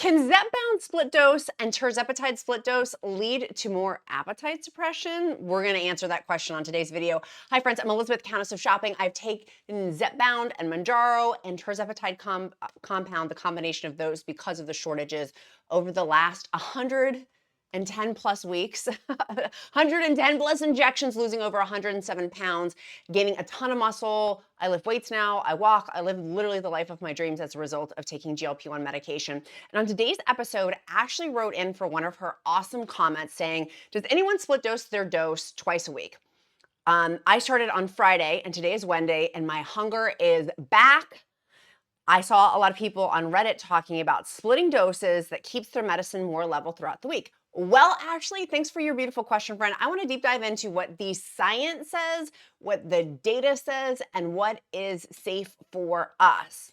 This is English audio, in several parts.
Can Zepbound split dose and Tirzepatide split dose lead to more appetite suppression? We're going to answer that question on today's video. Hi friends, I'm Elizabeth, Countess of Shopping. I've taken Zepbound and Mounjaro and Tirzepatide compound, the combination of those because of the shortages over the last 110 plus weeks, 110 plus injections, losing over 107 pounds, gaining a ton of muscle. I lift weights now, I walk, I live literally the life of my dreams as a result of taking GLP-1 medication. And on today's episode, Ashley wrote in for one of her awesome comments saying, does anyone split dose their dose twice a week? I started on Friday and today is Wednesday and my hunger is back. I saw a lot of people on Reddit talking about splitting doses that keeps their medicine more level throughout the week. Well, Ashley, thanks for your beautiful question, friend. I want to deep dive into what the science says, what the data says, and what is safe for us.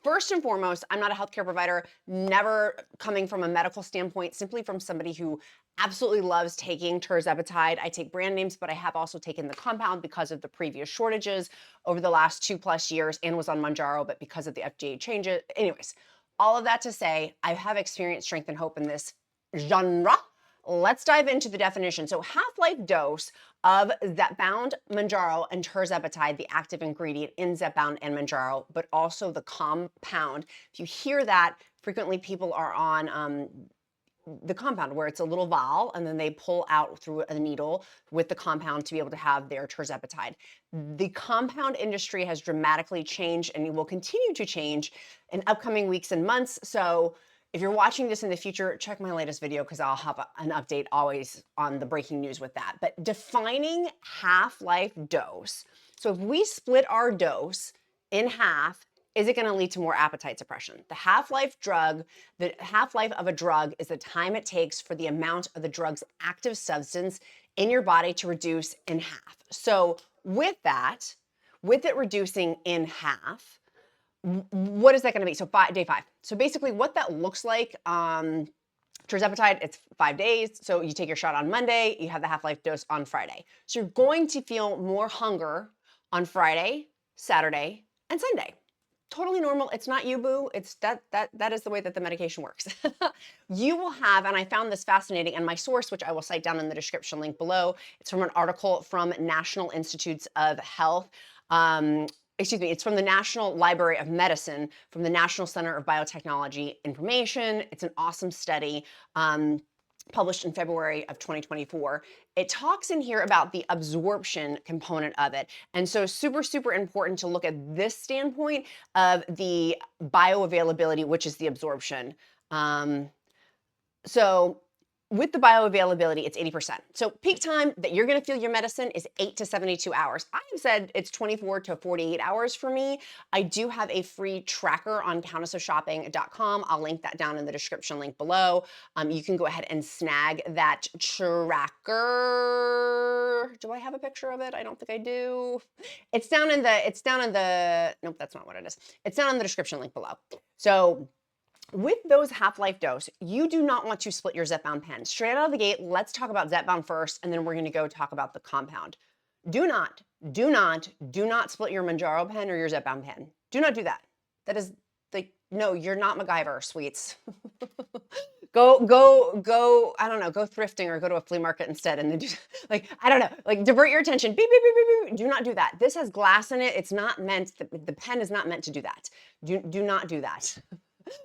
First and foremost, I'm not a healthcare provider, never coming from a medical standpoint, simply from somebody who absolutely loves taking Tirzepatide. I take brand names, but I have also taken the compound because of the previous shortages over the last 2+ years and was on Mounjaro, but because of the FDA changes. Anyways, all of that to say, I have experienced strength and hope in this genre. Let's dive into the definition. So half-life dose of Zepbound, Mounjaro, and Tirzepatide, the active ingredient in Zepbound and Mounjaro, but also the compound. If you hear that, frequently people are on the compound where it's a little vial and then they pull out through a needle with the compound to be able to have their Tirzepatide. The compound industry has dramatically changed and it will continue to change in upcoming weeks and months. So if you're watching this in the future, check my latest video because I'll have an update always on the breaking news with that. But defining half-life dose. So if we split our dose in half, is it going to lead to more appetite suppression? The half-life of a drug is the time it takes for the amount of the drug's active substance in your body to reduce in half. So with that, with it reducing in half, what is that going to be? So day 5. So basically what that looks like, Tirzepatide, it's 5 days. So you take your shot on Monday, you have the half-life dose on Friday. So you're going to feel more hunger on Friday, Saturday, and Sunday. Totally normal. It's not you, boo. It's that is the way that the medication works. You will have, and I found this fascinating, and my source, which I will cite down in the description link below, it's from an article from National Institutes of Health. It's from the National Library of Medicine, from the National Center of Biotechnology Information. It's an awesome study published in February of 2024. It talks in here about the absorption component of it. And so super, super important to look at this standpoint of the bioavailability, which is the absorption. So with the bioavailability, it's 80%. So peak time that you're gonna feel your medicine is 8 to 72 hours. I've said it's 24 to 48 hours for me. I do have a free tracker on countessofshopping.com. I'll link that down in the description link below. You can go ahead and snag that tracker. Do I have a picture of it? I don't think I do. It's down in the, nope, that's not what it is. It's down in the description link below. So with those half-life dose, you do not want to split your Zepbound pen. Straight out of the gate, let's talk about Zepbound first, and then we're going to go talk about the compound. Do not split your Mounjaro pen or your Zepbound pen. Do not do that. That is like, no, you're not MacGyver, sweets. Go, I don't know, go thrifting or go to a flea market instead and then do, like, I don't know, like divert your attention. Beep, beep, beep, beep, beep. Do not do that. This has glass in it. It's not meant, the pen is not meant to do that. Do not do that.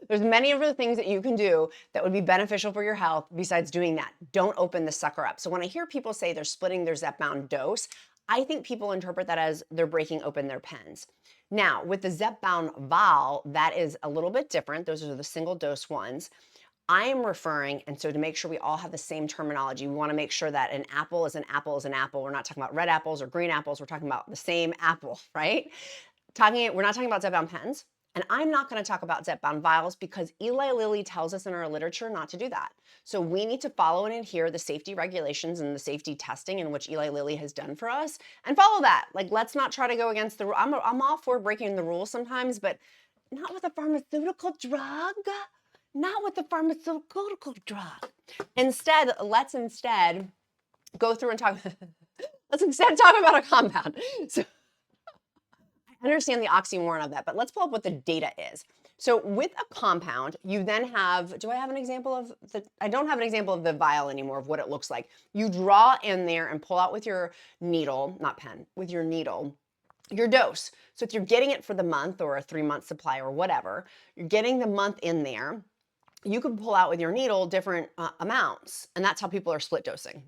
There's many other things that you can do that would be beneficial for your health besides doing that. Don't open the sucker up. So when I hear people say they're splitting their Zepbound dose, I think people interpret that as they're breaking open their pens. Now, with the Zepbound vial, that is a little bit different. Those are the single dose ones. I am referring, and so to make sure we all have the same terminology, we want to make sure that an apple is an apple is an apple. We're not talking about red apples or green apples. We're talking about the same apple, right? We're not talking about Zepbound pens. And I'm not going to talk about Zepbound vials because Eli Lilly tells us in our literature not to do that. So we need to follow and adhere the safety regulations and the safety testing in which Eli Lilly has done for us and follow that. Like, let's not try to go against the rule. I'm all for breaking the rules sometimes, but not with a pharmaceutical drug. Not with a pharmaceutical drug. Instead, let's go through and talk. Let's instead talk about a compound. So I understand the oxymoron of that, but let's pull up what the data is. So with a compound, you then have, do I have an example of I don't have an example of the vial anymore of what it looks like. You draw in there and pull out with your needle, not pen, with your needle, your dose. So if you're getting it for the month or a 3-month supply or whatever, you're getting the month in there, you can pull out with your needle different amounts. And that's how people are split dosing.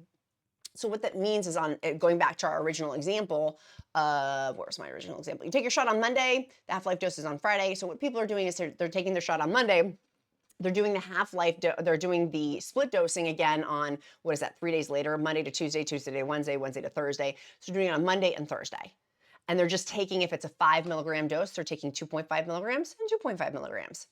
So what that means is going back to our original example, where's my original example? You take your shot on Monday, the half-life dose is on Friday. So what people are doing is they're taking their shot on Monday, they're doing the half-life, they're doing the split dosing again on, what is that, 3 days later, Monday to Tuesday, Tuesday to Wednesday, Wednesday to Thursday. So doing it on Monday and Thursday. And they're just taking, if it's a 5 milligram dose, they're taking 2.5 milligrams and 2.5 milligrams.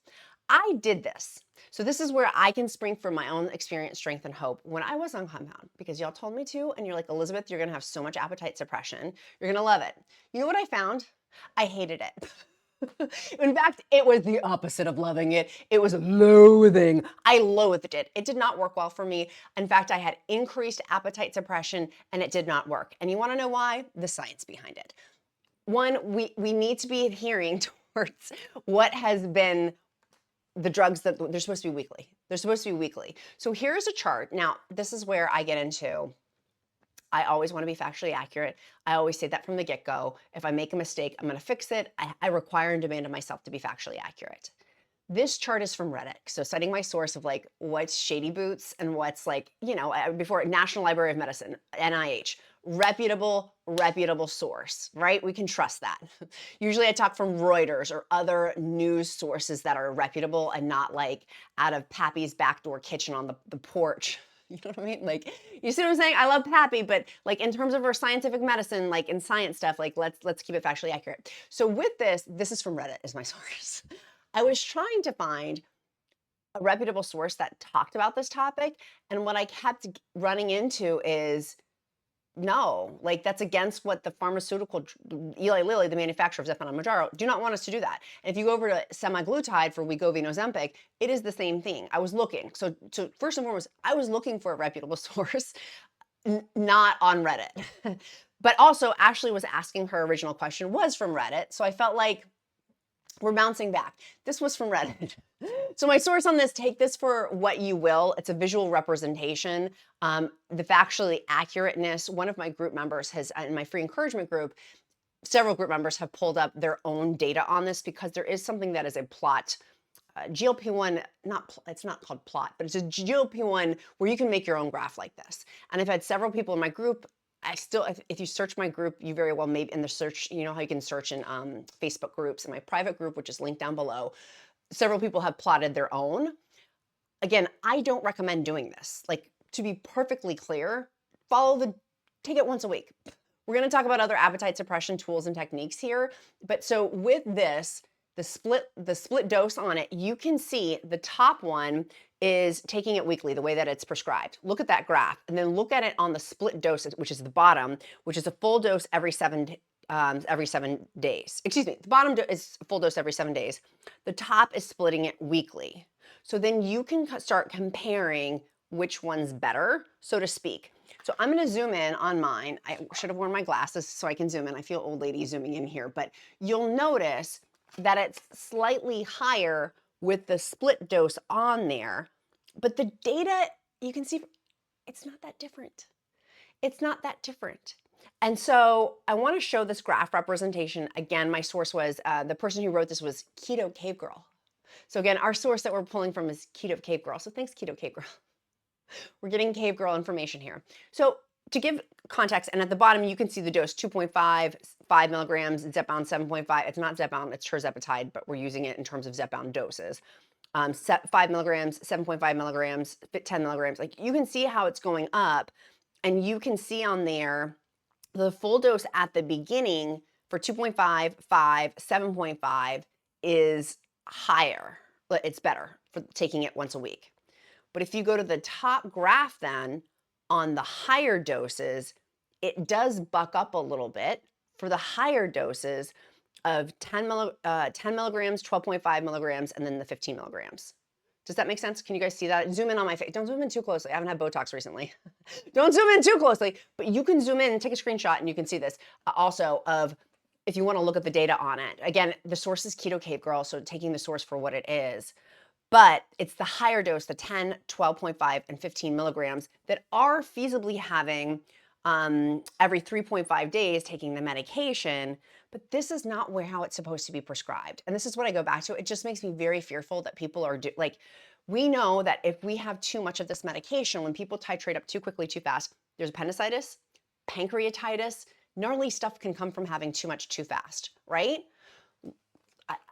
I did this. So this is where I can spring from my own experience, strength, and hope when I was on compound, because y'all told me to, and you're like, Elizabeth, you're gonna have so much appetite suppression. You're gonna love it. You know what I found? I hated it. In fact, it was the opposite of loving it. It was loathing. I loathed it. It did not work well for me. In fact, I had increased appetite suppression and it did not work. And you wanna know why? The science behind it. One, we need to be adhering towards what has been the drugs that they're supposed to be weekly. They're supposed to be weekly. So here's a chart. Now, this is where I get into, I always want to be factually accurate. I always say that from the get-go. If I make a mistake, I'm going to fix it. I require and demand of myself to be factually accurate. This chart is from Reddit. So citing my source of like what's shady boots and what's like, before National Library of Medicine, NIH, reputable source, right? We can trust that. Usually I talk from Reuters or other news sources that are reputable and not like out of Pappy's backdoor kitchen on the porch. You know what I mean? Like, you see what I'm saying? I love Pappy, but like in terms of our scientific medicine, like in science stuff, like let's keep it factually accurate. So with this is from Reddit is my source. I was trying to find a reputable source that talked about this topic, and what I kept running into is, no, like that's against what the pharmaceutical, Eli Lilly, the manufacturer of Zepbound and Mounjaro, do not want us to do that. And if you go over to semaglutide for Wegovy and Ozempic, it is the same thing. I was looking. So first and foremost, I was looking for a reputable source, not on Reddit. But also, Ashley was asking her original question was from Reddit. So I felt like, we're bouncing back. This was from Reddit. So my source on this, take this for what you will. It's a visual representation. The factually accurateness, one of my group members has, in my free encouragement group, several group members have pulled up their own data on this because there is something that is a plot, GLP-1, it's not called plot, but it's a GLP-1 where you can make your own graph like this. And I've had several people in my group, if you search my group, you very well may in the search, you know how you can search in Facebook groups, in my private group, which is linked down below, several people have plotted their own. Again, I don't recommend doing this. Like, to be perfectly clear, take it once a week. We're gonna talk about other appetite suppression tools and techniques here. But so with this, the split dose on it, you can see the top one is taking it weekly, the way that it's prescribed. Look at that graph, and then look at it on the split dose, which is the bottom, which is a full dose every 7 days. Excuse me, the bottom is full dose every 7 days. The top is splitting it weekly. So then you can start comparing which one's better, so to speak. So I'm gonna zoom in on mine. I should have worn my glasses so I can zoom in. I feel old lady zooming in here, but you'll notice that it's slightly higher with the split dose on there, but the data, you can see, it's not that different. It's not that different. And so I want to show this graph representation. Again, my source was, the person who wrote this was Keto Cave Girl. So again, our source that we're pulling from is Keto Cave Girl. So thanks, Keto Cave Girl. We're getting Cave Girl information here. So to give context, and at the bottom, you can see the dose, 2.5, 5 milligrams, Zepbound 7.5. It's not Zepbound, it's Tirzepatide, but we're using it in terms of Zepbound doses. 5 milligrams, 7.5 milligrams, 10 milligrams. Like, you can see how it's going up, and you can see on there the full dose at the beginning for 2.5, 5, 7.5 is higher. It's better for taking it once a week. But if you go to the top graph then, on the higher doses, it does buck up a little bit for the higher doses of 10 milligrams, 12.5 milligrams, and then the 15 milligrams. Does that make sense? Can you guys see that? Zoom in on my face. Don't zoom in too closely. I haven't had Botox recently. Don't zoom in too closely, but you can zoom in and take a screenshot and you can see this also of if you want to look at the data on it. Again, the source is Keto Cave Girl, so taking the source for what it is. But it's the higher dose, the 10, 12.5, and 15 milligrams that are feasibly having every 3.5 days taking the medication. But this is not how it's supposed to be prescribed. And this is what I go back to. It just makes me very fearful that people are we know that if we have too much of this medication, when people titrate up too quickly, too fast, there's appendicitis, pancreatitis, gnarly stuff can come from having too much too fast, right?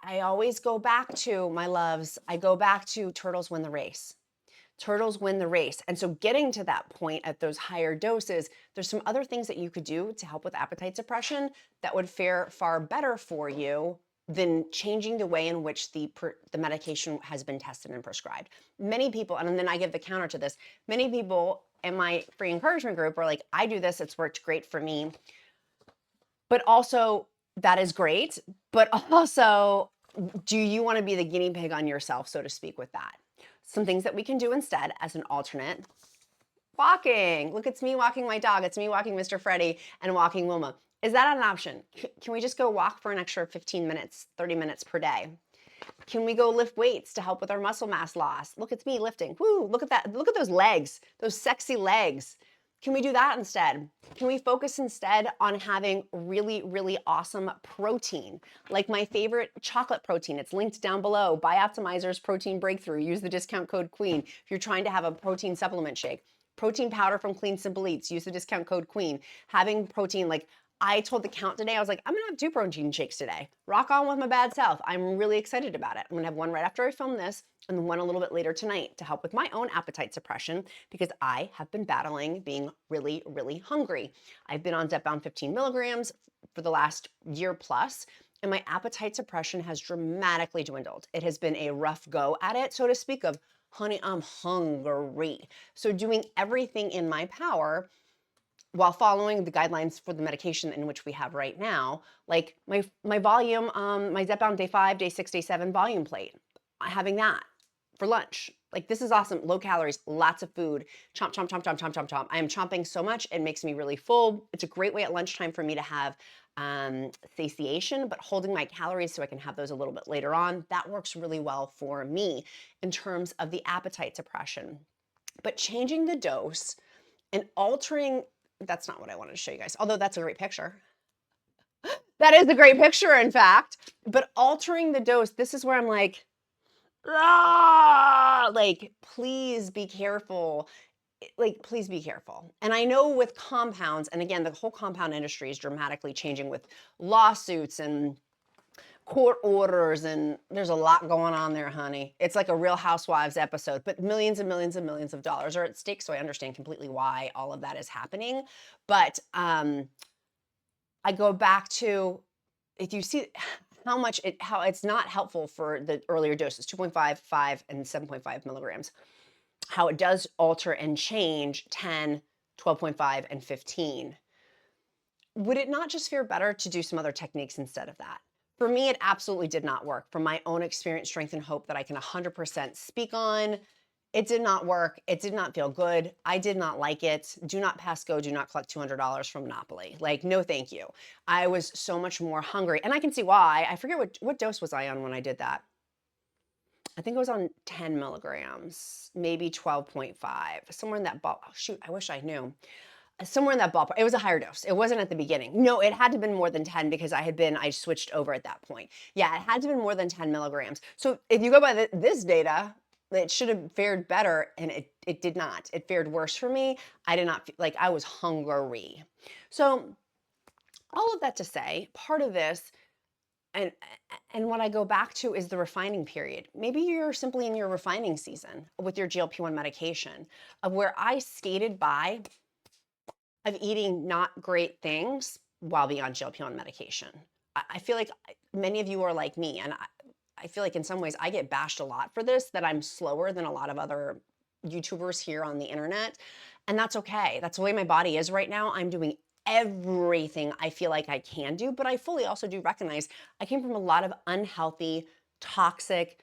I always go back to, my loves, I go back to turtles win the race. Turtles win the race. And so getting to that point at those higher doses, there's some other things that you could do to help with appetite suppression that would fare far better for you than changing the way in which the medication has been tested and prescribed. Many people, and then I give the counter to this, many people in my free encouragement group are like, I do this, it's worked great for me. But also, that is great. But also, do you want to be the guinea pig on yourself, so to speak, with that? Some things that we can do instead as an alternate. Walking. Look, it's me walking my dog. It's me walking Mr. Freddie and walking Wilma. Is that an option? Can we just go walk for an extra 15 minutes, 30 minutes per day? Can we go lift weights to help with our muscle mass loss? Look, it's me lifting. Woo, look at that. Look at those legs, those sexy legs. Can we do that instead? Can we focus instead on having really, really awesome protein? Like my favorite chocolate protein. It's linked down below. Bioptimizer's Protein Breakthrough. Use the discount code QUEEN if you're trying to have a protein supplement shake. Protein powder from Clean Simple Eats. Use the discount code QUEEN. Having protein, like I told the count today, I was like, I'm gonna have 2 protein shakes today. Rock on with my bad self. I'm really excited about it. I'm gonna have one right after I film this and then one a little bit later tonight to help with my own appetite suppression because I have been battling being really, really hungry. I've been on Zepbound 15 milligrams for the last year plus, and my appetite suppression has dramatically dwindled. It has been a rough go at it, so to speak, of honey, I'm hungry. So doing everything in my power while following the guidelines for the medication in which we have right now, like my volume, my Zepbound day 5, day 6, day 7 volume plate, having that for lunch. Like this is awesome, low calories, lots of food, chomp, chomp, chomp, chomp, chomp, chomp, chomp. I am chomping so much, it makes me really full. It's a great way at lunchtime for me to have satiation, but holding my calories so I can have those a little bit later on. That works really well for me in terms of the appetite suppression. But changing the dose and altering, that's not what I wanted to show you guys, although that's a great picture. That is a great picture, in fact. But altering the dose, this is where I'm like, like, please be careful. Like, please be careful. And I know with compounds, and again, the whole compound industry is dramatically changing with lawsuits and court orders, and there's a lot going on there, honey. It's like a Real Housewives episode, but millions and millions and millions of dollars are at stake, so I understand completely why all of that is happening. But I go back to, if you see how it's not helpful for the earlier doses, 2.5, 5, and 7.5 milligrams, how it does alter and change 10, 12.5, and 15. Would it not just fare better to do some other techniques instead of that? For me, it absolutely did not work. From my own experience, strength, and hope that I can 100% speak on, it did not work. It did not feel good. I did not like it. Do not pass go. Do not collect $200 from Monopoly. Like, no, thank you. I was so much more hungry. And I can see why. I forget what dose was I on when I did that. I think it was on 10 milligrams, maybe 12.5, somewhere in that ball. Oh, shoot, I wish I knew. Somewhere in that ballpark. It was a higher dose. It wasn't at the beginning. No, it had to have been more than 10 because I switched over at that point. Yeah, it had to have been more than 10 milligrams. So if you go by this data, it should have fared better, and it did not. It fared worse for me. I did not feel like I was hungry. So all of that to say, part of this, and what I go back to is the refining period. Maybe you're simply in your refining season with your GLP-1 medication, of where I skated by of eating not great things while being on GLP-1 medication. I feel like many of you are like me, and I feel like in some ways I get bashed a lot for this, that I'm slower than a lot of other YouTubers here on the internet, and that's okay. That's the way my body is right now. I'm doing everything I feel like I can do, but I fully also do recognize I came from a lot of unhealthy, toxic,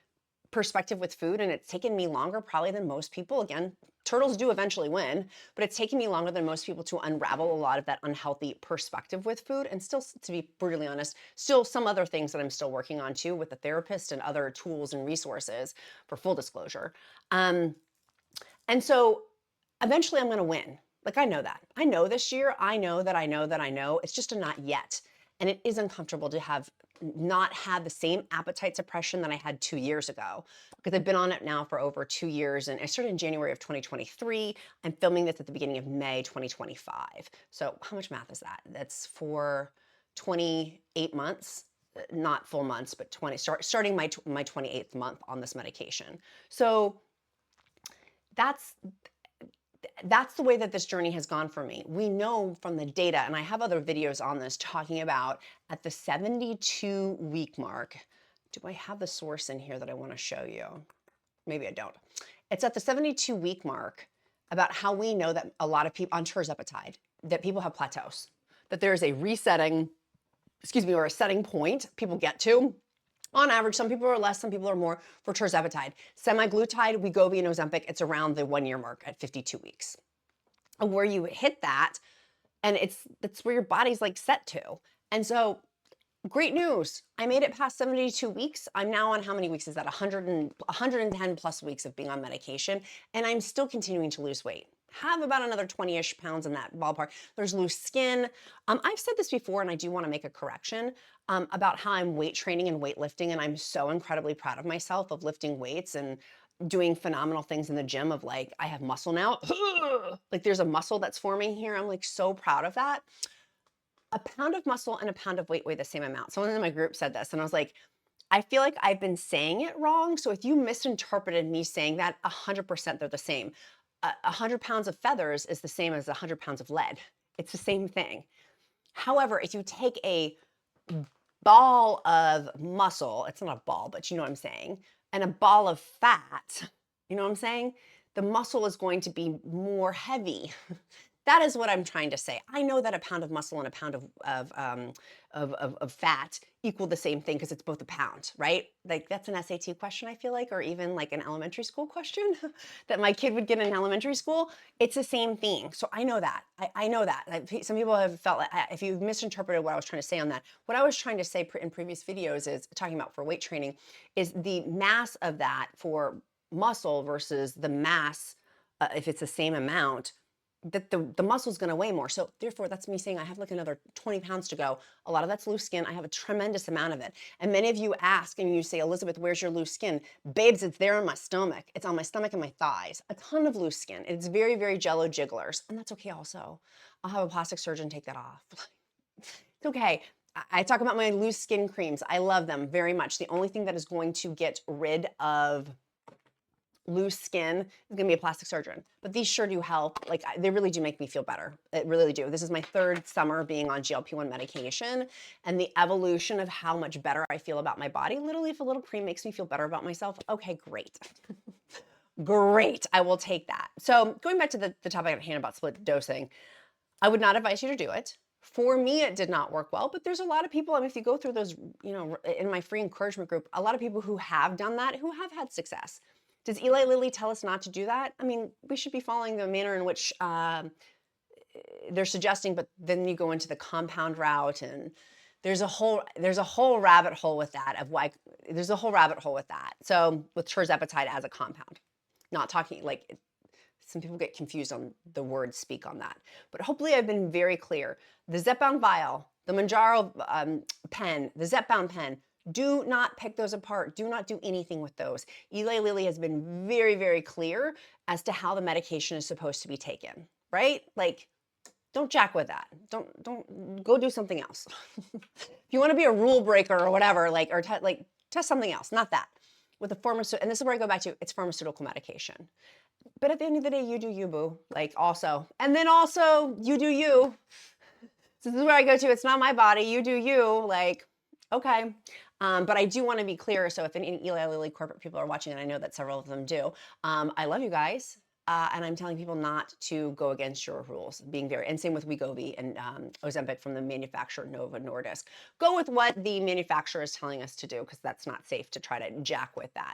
perspective with food, and it's taken me longer probably than most people. Again, turtles do eventually win, but it's taken me longer than most people to unravel a lot of that unhealthy perspective with food. And still, to be brutally honest, still some other things that I'm still working on too with the therapist and other tools and resources, for full disclosure. And so eventually I'm going to win. Like, I know that. I know this year. I know that I know that I know. It's just a not yet. And it is uncomfortable to have not had the same appetite suppression that I had 2 years ago, because I've been on it now for over 2 years, and I started in January of 2023. I'm filming this at the beginning of May 2025. So how much math is that? That's for 28 months, not full months, but starting my 28th month on this medication. So that's the way that this journey has gone for me. We know from the data, and I have other videos on this talking about at the 72-week mark. Do I have the source in here that I want to show you? Maybe I don't. It's at the 72-week mark about how we know that a lot of people on Tirzepatide, that people have plateaus, that there is a resetting, or a setting point people get to. On average, some people are less, some people are more for Tirzepatide. Semaglutide, Wegovy, and Ozempic, it's around the 1 year mark at 52 weeks. And where you hit that, and that's where your body's like set to. And so, great news. I made it past 72 weeks. I'm now on, how many weeks is that? 110 plus weeks of being on medication, and I'm still continuing to lose weight. Have about another 20-ish pounds in that ballpark. There's loose skin. I've said this before, and I do want to make a correction about how I'm weight training and weightlifting, and I'm so incredibly proud of myself of lifting weights and doing phenomenal things in the gym of, like, I have muscle now. Like, there's a muscle that's forming here. I'm like so proud of that. A pound of muscle and a pound of weight weigh the same amount. Someone in my group said this, and I was like, I feel like I've been saying it wrong. So if you misinterpreted me saying that, 100% they're the same. 100 pounds of feathers is the same as 100 pounds of lead. It's the same thing. However, if you take a ball of muscle, it's not a ball, but you know what I'm saying, and a ball of fat, you know what I'm saying? The muscle is going to be more heavy. That is what I'm trying to say. I know that a pound of muscle and a pound of fat equal the same thing because it's both a pound, right? Like, that's an SAT question, I feel like, or even like an elementary school question that my kid would get in elementary school. It's the same thing. So I know that. I know that. Some people have felt like, if you've misinterpreted what I was trying to say on that, what I was trying to say in previous videos is talking about for weight training is the mass of that for muscle versus the mass, if it's the same amount, that the muscle's going to weigh more. So therefore, that's me saying I have like another 20 pounds to go. A lot of that's loose skin. I have a tremendous amount of it. And many of you ask and you say, Elizabeth, where's your loose skin? Babes, it's there in my stomach. It's on my stomach and my thighs. A ton of loose skin. It's very, very jello jigglers. And that's okay also. I'll have a plastic surgeon take that off. It's okay. I talk about my loose skin creams. I love them very much. The only thing that is going to get rid of loose skin is going to be a plastic surgeon, but these sure do help. Like, they really do make me feel better. It really do. This is my 3rd summer being on GLP-1 medication, and the evolution of how much better I feel about my body. Literally, if a little cream makes me feel better about myself, okay, great. Great, I will take that. So going back to the topic at hand about split dosing, I would not advise you to do it. For me, it did not work well, but there's a lot of people, I mean, if you go through those, you know, in my free encouragement group, a lot of people who have done that, who have had success. Does Eli Lilly tell us not to do that? I mean, we should be following the manner in which they're suggesting, but then you go into the compound route, and there's a whole rabbit hole with that of why, there's a whole rabbit hole with that. So with Tirzepatide as a compound, not talking like, some people get confused on the word speak on that, but hopefully I've been very clear. The Zepbound vial, the Mounjaro pen, the Zepbound pen, do not pick those apart. Do not do anything with those. Eli Lilly has been very, very clear as to how the medication is supposed to be taken, right? Like, don't jack with that. Don't go do something else. If you want to be a rule breaker or whatever, like, or test something else, not that. With the pharmaceutical, and this is where I go back to, it's pharmaceutical medication. But at the end of the day, you do you, boo. Like, also, and then also, you do you. So this is where I go to, it's not my body, you do you, like, okay. But I do want to be clear, so if any Eli Lilly corporate people are watching, and I know that several of them do, I love you guys, and I'm telling people not to go against your rules, being very, and same with Wegovy and Ozempic from the manufacturer Novo Nordisk. Go with what the manufacturer is telling us to do, because that's not safe to try to jack with that.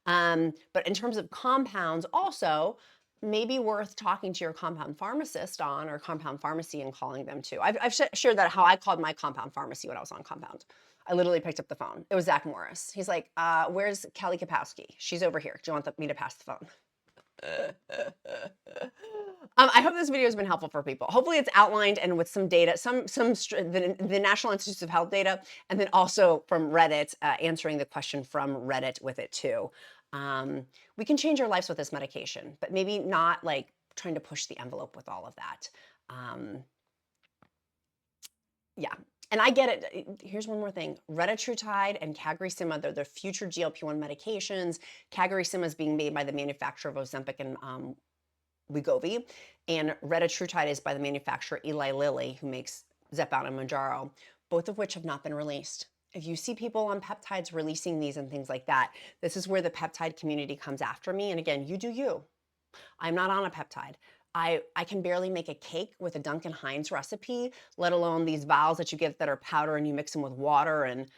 But in terms of compounds also, maybe worth talking to your compound pharmacist on, or compound pharmacy, and calling them too. I've shared that how I called my compound pharmacy when I was on compound. I literally picked up the phone. It was Zach Morris. He's like, where's Kelly Kapowski? She's over here. Do you want me to pass the phone? I hope this video has been helpful for people. Hopefully it's outlined and with some data, the National Institutes of Health data, and then also from Reddit, answering the question from Reddit with it too. We can change our lives with this medication, but maybe not like trying to push the envelope with all of that. Yeah. And I get it. Here's one more thing. Retatrutide and cagrilintide, they're the future GLP-1 medications. Cagrilintide is being made by the manufacturer of Ozempic and Wegovy, and retatrutide is by the manufacturer Eli Lilly, who makes Zepbound and Mounjaro, both of which have not been released. If you see people on peptides releasing these and things like that, this is where the peptide community comes after me. And again, you do you. I'm not on a peptide. I can barely make a cake with a Duncan Hines recipe, let alone these vials that you get that are powder and you mix them with water. And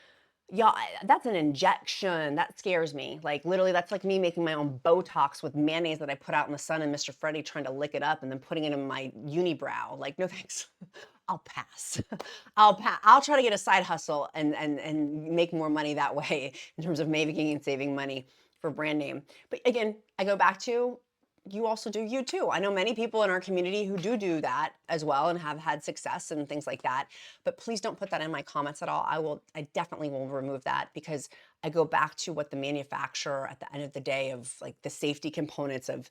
yeah, that's an injection. That scares me. Like literally, that's like me making my own Botox with mayonnaise that I put out in the sun and Mr. Freddy trying to lick it up and then putting it in my unibrow. Like, no thanks. I'll pass. I'll try to get a side hustle and make more money that way in terms of making and saving money for brand name. But again, I go back to, you also do you too. I know many people in our community who do that as well and have had success and things like that. But please don't put that in my comments at all. I definitely will remove that, because I go back to what the manufacturer at the end of the day of like the safety components of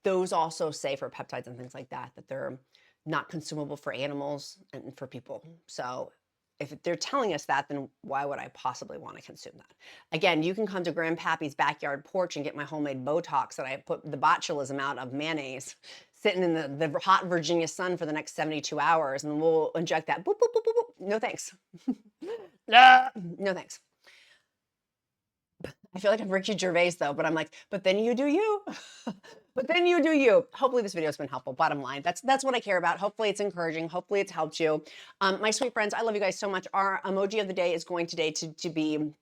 those also say for peptides and things like that, that they're not consumable for animals and for people. So if they're telling us that, then why would I possibly want to consume that? Again, you can come to Grandpappy's backyard porch and get my homemade Botox that I put the botulism out of mayonnaise, sitting in the hot Virginia sun for the next 72 hours, and we'll inject that. Boop, boop, boop, boop, boop. No thanks. No thanks. I feel like I'm Ricky Gervais though, but I'm like, but then you do you. But then you do you. Hopefully this video has been helpful. Bottom line, that's what I care about. Hopefully it's encouraging. Hopefully it's helped you. My sweet friends, I love you guys so much. Our emoji of the day is going today to be,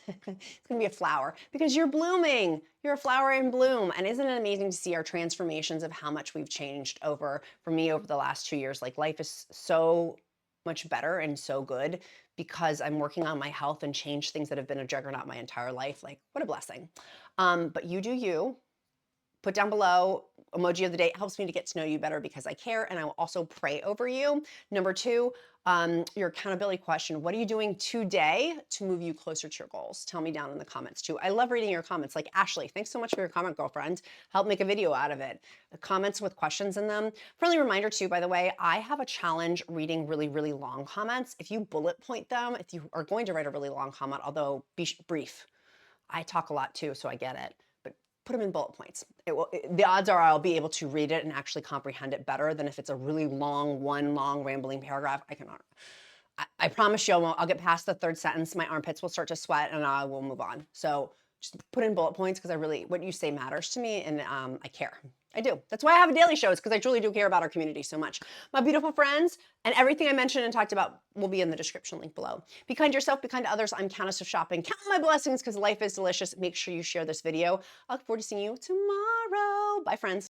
it's going to be a flower, because you're blooming. You're a flower in bloom. And isn't it amazing to see our transformations of how much we've changed for me over the last 2 years? Like life is so much better and so good because I'm working on my health and change things that have been a juggernaut my entire life. Like, what a blessing. But you do you. Put down below, emoji of the day. It helps me to get to know you better because I care, and I will also pray over you. Number 2, your accountability question. What are you doing today to move you closer to your goals? Tell me down in the comments too. I love reading your comments. Like Ashley, thanks so much for your comment, girlfriend. Help make a video out of it. The comments with questions in them. Friendly reminder too, by the way, I have a challenge reading really, really long comments. If you bullet point them, if you are going to write a really long comment, although be brief. I talk a lot too, so I get it. Put them in bullet points. The odds are I'll be able to read it and actually comprehend it better than if it's a really long, one long rambling paragraph. I promise you I'll get past the 3rd sentence. My armpits will start to sweat and I will move on. So just put in bullet points, because what you say matters to me, and I care. I do. That's why I have a daily show, is because I truly do care about our community so much. My beautiful friends, and everything I mentioned and talked about will be in the description link below. Be kind to yourself, be kind to others. I'm Countess of Shopping. Count my blessings, because life is delicious. Make sure you share this video. I look forward to seeing you tomorrow. Bye, friends.